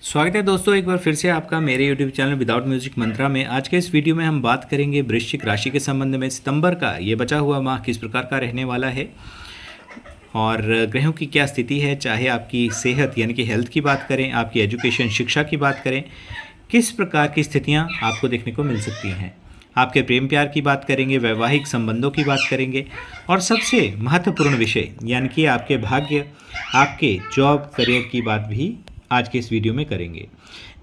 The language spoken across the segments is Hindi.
स्वागत है दोस्तों, एक बार फिर से आपका मेरे YouTube चैनल विदाउट म्यूजिक मंत्रा में। आज के इस वीडियो में हम बात करेंगे वृश्चिक राशि के संबंध में। सितंबर का ये बचा हुआ माह किस प्रकार का रहने वाला है और ग्रहों की क्या स्थिति है, चाहे आपकी सेहत यानी कि हेल्थ की बात करें, आपकी एजुकेशन शिक्षा की बात करें, किस प्रकार की स्थितियाँ आपको देखने को मिल सकती हैं। आपके प्रेम प्यार की बात करेंगे, वैवाहिक संबंधों की बात करेंगे और सबसे महत्वपूर्ण विषय यानी कि आपके भाग्य, आपके जॉब करियर की बात भी आज के इस वीडियो में करेंगे।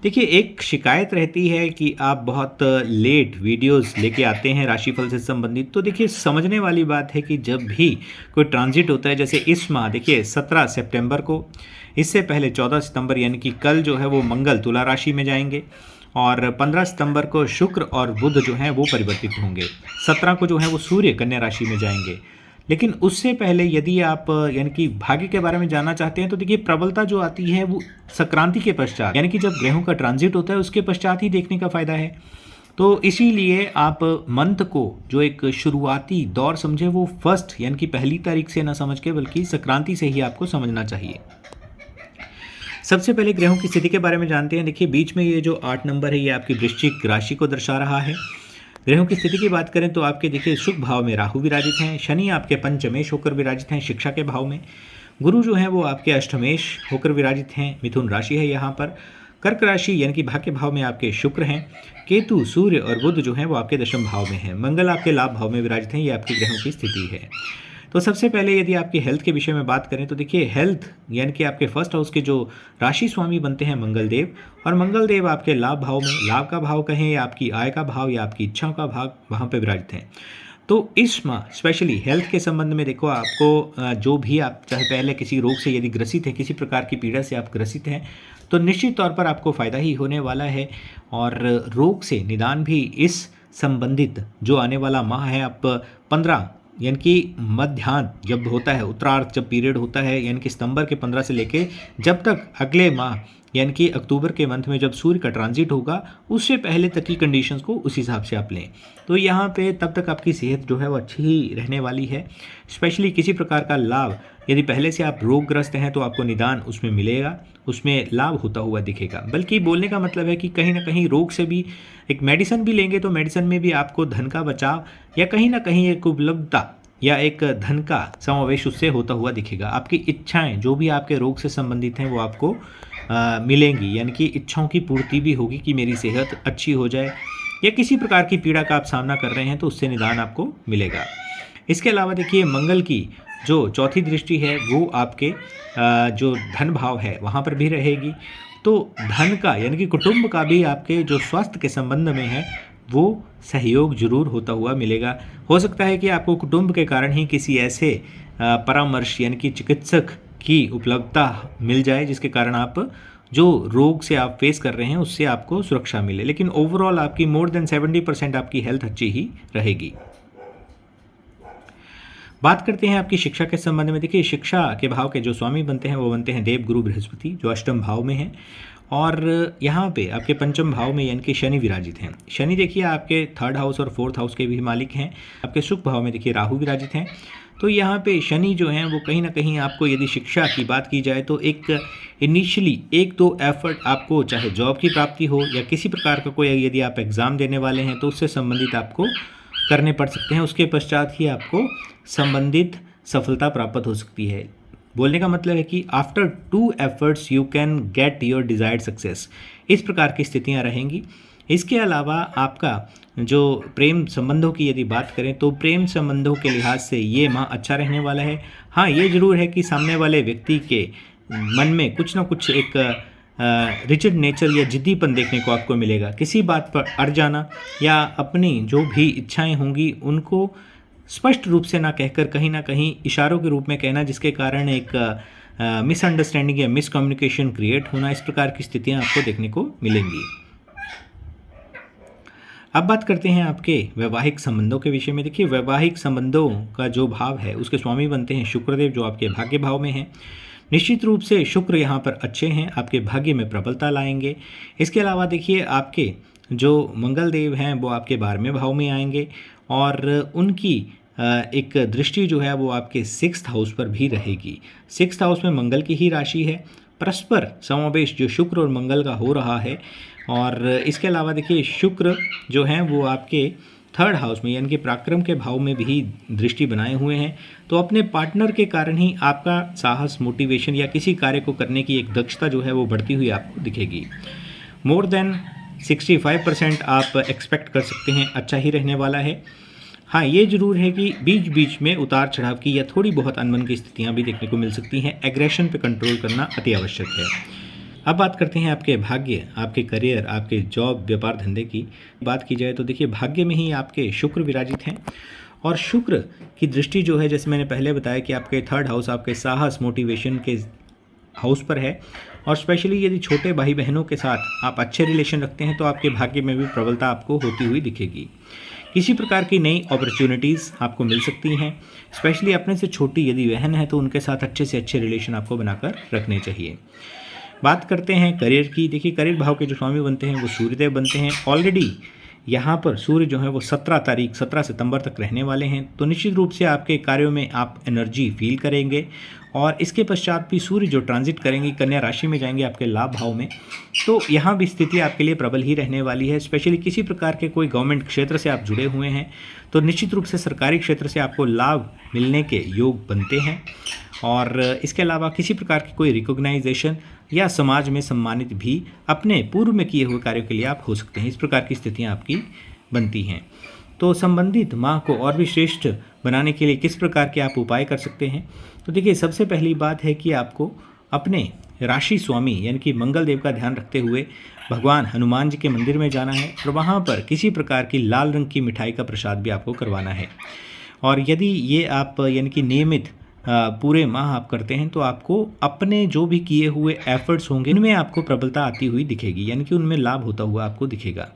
देखिए, एक शिकायत रहती है कि आप बहुत लेट वीडियोस लेके आते हैं राशिफल से संबंधित। तो देखिए, समझने वाली बात है कि जब भी कोई ट्रांजिट होता है, जैसे इस माह देखिए 17 सितंबर को, इससे पहले 14 सितंबर यानी कि कल जो है वो मंगल तुला राशि में जाएंगे और 15 सितंबर को शुक्र और बुध जो हैं वो परिवर्तित होंगे। 17 को जो है वो सूर्य कन्या राशि में जाएंगे। लेकिन उससे पहले यदि आप यानी कि भाग्य के बारे में जानना चाहते हैं तो देखिए, प्रबलता जो आती है वो संक्रांति के पश्चात यानी कि जब ग्रहों का ट्रांजिट होता है उसके पश्चात ही देखने का फ़ायदा है। तो इसीलिए आप मंथ को जो एक शुरुआती दौर समझे वो फर्स्ट यानी कि पहली तारीख से ना समझ के बल्कि संक्रांति से ही आपको समझना चाहिए। सबसे पहले ग्रहों की स्थिति के बारे में जानते हैं। देखिए, बीच में ये जो 8 नंबर है ये आपकी वृश्चिक राशि को दर्शा रहा है। ग्रहों की स्थिति की बात करें तो आपके देखिए शुभ भाव में राहु विराजित हैं, शनि आपके पंचमेश होकर विराजित हैं शिक्षा के भाव में, गुरु जो है वो आपके अष्टमेश होकर विराजित हैं, मिथुन राशि है यहाँ पर, कर्क राशि यानी कि भाग्य भाव में आपके शुक्र हैं, केतु सूर्य और बुध जो है वो आपके दशम भाव में हैं, मंगल आपके लाभ भाव में विराजित हैं। ये आपकी ग्रहों की स्थिति है। तो सबसे पहले यदि आपकी हेल्थ के विषय में बात करें तो देखिए, हेल्थ यानी कि आपके फर्स्ट हाउस के जो राशि स्वामी बनते हैं मंगल देव, और मंगल देव आपके लाभ भाव में, लाभ का भाव कहें या आपकी आय का भाव या आपकी इच्छाओं का भाव, वहाँ पे विराजित हैं। तो इस माह स्पेशली हेल्थ के संबंध में देखो, आपको जो भी आप चाहे पहले किसी रोग से यदि ग्रसित है, किसी प्रकार की पीड़ा से आप ग्रसित हैं, तो निश्चित तौर पर आपको फ़ायदा ही होने वाला है। और रोग से निदान भी इस संबंधित जो आने वाला माह है, आप 15 यानी कि मध्याह्न जब होता है, उत्तरार्ध जब पीरियड होता है यानी कि सितंबर के 15 से लेके जब तक अगले माह यानी कि अक्टूबर के मंथ में जब सूर्य का ट्रांजिट होगा, उससे पहले तक की कंडीशंस को उस हिसाब से आप लें। तो यहाँ पे तब तक आपकी सेहत जो है वो अच्छी ही रहने वाली है। स्पेशली किसी प्रकार का लाभ यदि पहले से आप रोगग्रस्त हैं तो आपको निदान उसमें मिलेगा, उसमें लाभ होता हुआ दिखेगा। बल्कि बोलने का मतलब है कि कहीं ना कहीं रोग से भी एक मेडिसिन भी लेंगे तो मेडिसिन में भी आपको धन का बचाव या कहीं ना कहीं एक उपलब्धता या एक धन का समावेश उससे होता हुआ दिखेगा। आपकी इच्छाएं जो भी आपके रोग से संबंधित हैं वो आपको मिलेंगी, यानी कि इच्छाओं की पूर्ति भी होगी कि मेरी सेहत अच्छी हो जाए, या किसी प्रकार की पीड़ा का आप सामना कर रहे हैं तो उससे निदान आपको मिलेगा। इसके अलावा देखिए, मंगल की जो चौथी दृष्टि है वो आपके जो धन भाव है वहाँ पर भी रहेगी। तो धन का यानी कि कुटुंब का भी आपके जो स्वास्थ्य के संबंध में है वो सहयोग जरूर होता हुआ मिलेगा। हो सकता है कि आपको कुटुंब के कारण ही किसी ऐसे परामर्श यानी कि चिकित्सक की उपलब्धता मिल जाए जिसके कारण आप जो रोग से आप फेस कर रहे हैं उससे आपको सुरक्षा मिले। लेकिन ओवरऑल आपकी मोर देन 70% आपकी हेल्थ अच्छी ही रहेगी। बात करते हैं आपकी शिक्षा के संबंध में। देखिए, शिक्षा के भाव के जो स्वामी बनते हैं वो बनते हैं देव गुरु बृहस्पति, जो अष्टम भाव में हैं, और यहाँ पे आपके पंचम भाव में यानी कि शनि विराजित हैं। शनि देखिए आपके 3rd हाउस और 4th हाउस के भी मालिक हैं। आपके सुख भाव में देखिए राहु विराजित हैं। तो यहाँ पे शनि जो हैं वो कहीं ना कहीं आपको, यदि शिक्षा की बात की जाए तो एक इनिशियली 1-2 एफर्ट आपको, चाहे जॉब की प्राप्ति हो या किसी प्रकार का कोई यदि आप एग्ज़ाम देने वाले हैं तो उससे संबंधित आपको करने पड़ सकते हैं। उसके पश्चात ही आपको संबंधित सफलता प्राप्त हो सकती है। बोलने का मतलब है कि after 2 efforts you can get your desired success. इस प्रकार की स्थितियां रहेंगी। इसके अलावा आपका जो प्रेम संबंधों की यदि बात करें तो प्रेम संबंधों के लिहाज से ये माह अच्छा रहने वाला है। हाँ, ये ज़रूर है कि सामने वाले व्यक्ति के मन में कुछ ना कुछ एक रिजिड नेचर या जिद्दीपन देखने को आपको मिलेगा। किसी बात पर अड़ जाना या अपनी जो भी इच्छाएं होंगी उनको स्पष्ट रूप से ना कहकर कहीं ना कहीं इशारों के रूप में कहना, जिसके कारण एक मिसअंडरस्टैंडिंग या मिसकम्युनिकेशन क्रिएट होना, इस प्रकार की स्थितियां आपको देखने को मिलेंगी। अब बात करते हैं आपके वैवाहिक संबंधों के विषय में। देखिए, वैवाहिक संबंधों का जो भाव है उसके स्वामी बनते हैं शुक्रदेव, जो आपके भाग्य भाव में हैं। निश्चित रूप से शुक्र यहाँ पर अच्छे हैं, आपके भाग्य में प्रबलता लाएंगे। इसके अलावा देखिए, आपके जो मंगल देव हैं वो आपके 12वें भाव में आएंगे और उनकी एक दृष्टि जो है वो आपके 6th हाउस पर भी रहेगी। 6th हाउस में मंगल की ही राशि है, परस्पर समावेश जो शुक्र और मंगल का हो रहा है। और इसके अलावा देखिए शुक्र जो हैं वो आपके थर्ड हाउस में यानी कि पराक्रम के भाव में भी दृष्टि बनाए हुए हैं। तो अपने पार्टनर के कारण ही आपका साहस, मोटिवेशन या किसी कार्य को करने की एक दक्षता जो है वो बढ़ती हुई आपको दिखेगी। मोर देन 65% आप एक्सपेक्ट कर सकते हैं अच्छा ही रहने वाला है। हाँ, ये ज़रूर है कि बीच बीच में उतार चढ़ाव की या थोड़ी बहुत अनबन की स्थितियाँ भी देखने को मिल सकती हैं। एग्रेशन पे कंट्रोल करना अति आवश्यक है। अब बात करते हैं आपके भाग्य, आपके करियर, आपके जॉब, व्यापार धंधे की बात की जाए तो देखिए भाग्य में ही आपके शुक्र विराजित हैं। और शुक्र की दृष्टि जो है, जैसे मैंने पहले बताया कि आपके थर्ड हाउस आपके साहस, मोटिवेशन के हाउस पर है। और स्पेशली यदि छोटे भाई बहनों के साथ आप अच्छे रिलेशन रखते हैं तो आपके भाग्य में भी प्रबलता आपको होती हुई दिखेगी। किसी प्रकार की नई अपॉर्चुनिटीज़ आपको मिल सकती हैं। स्पेशली अपने से छोटी यदि बहन है तो उनके साथ अच्छे से अच्छे रिलेशन आपको बनाकर रखने चाहिए। बात करते हैं करियर की। देखिए करियर भाव के जो स्वामी बनते हैं वो सूर्यदेव बनते हैं। ऑलरेडी यहाँ पर सूर्य जो है वो 17 सितंबर तक रहने वाले हैं। तो निश्चित रूप से आपके कार्यों में आप एनर्जी फील करेंगे। और इसके पश्चात भी सूर्य जो ट्रांजिट करेंगे कन्या राशि में जाएंगे आपके लाभ भाव में, तो यहाँ भी स्थिति आपके लिए प्रबल ही रहने वाली है। स्पेशली किसी प्रकार के कोई गवर्नमेंट क्षेत्र से आप जुड़े हुए हैं तो निश्चित रूप से सरकारी क्षेत्र से आपको लाभ मिलने के योग बनते हैं। और इसके अलावा किसी प्रकार की कोई रिकॉग्नाइजेशन या समाज में सम्मानित भी अपने पूर्व में किए हुए कार्यों के लिए आप हो सकते हैं। इस प्रकार की स्थितियाँ आपकी बनती हैं। तो संबंधित माह को और भी श्रेष्ठ बनाने के लिए किस प्रकार के आप उपाय कर सकते हैं? तो देखिए सबसे पहली बात है कि आपको अपने राशि स्वामी यानी कि मंगल देव का ध्यान रखते हुए भगवान हनुमान जी के मंदिर में जाना है और वहाँ पर किसी प्रकार की लाल रंग की मिठाई का प्रसाद भी आपको करवाना है। और यदि ये आप यानी कि नियमित पूरे माह आप करते हैं तो आपको अपने जो भी किए हुए एफर्ट्स होंगे उनमें आपको प्रबलता आती हुई दिखेगी, यानी कि उनमें लाभ होता हुआ आपको दिखेगा।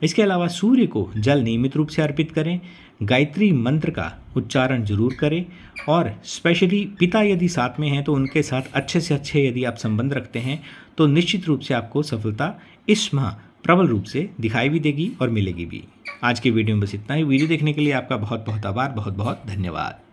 इसके अलावा सूर्य को जल नियमित रूप से अर्पित करें, गायत्री मंत्र का उच्चारण जरूर करें और स्पेशली पिता यदि साथ में हैं तो उनके साथ अच्छे से अच्छे यदि आप संबंध रखते हैं तो निश्चित रूप से आपको सफलता इस माह प्रबल रूप से दिखाई भी देगी और मिलेगी भी। आज की वीडियो में बस इतना ही। वीडियो देखने के लिए आपका बहुत बहुत आभार, बहुत बहुत धन्यवाद।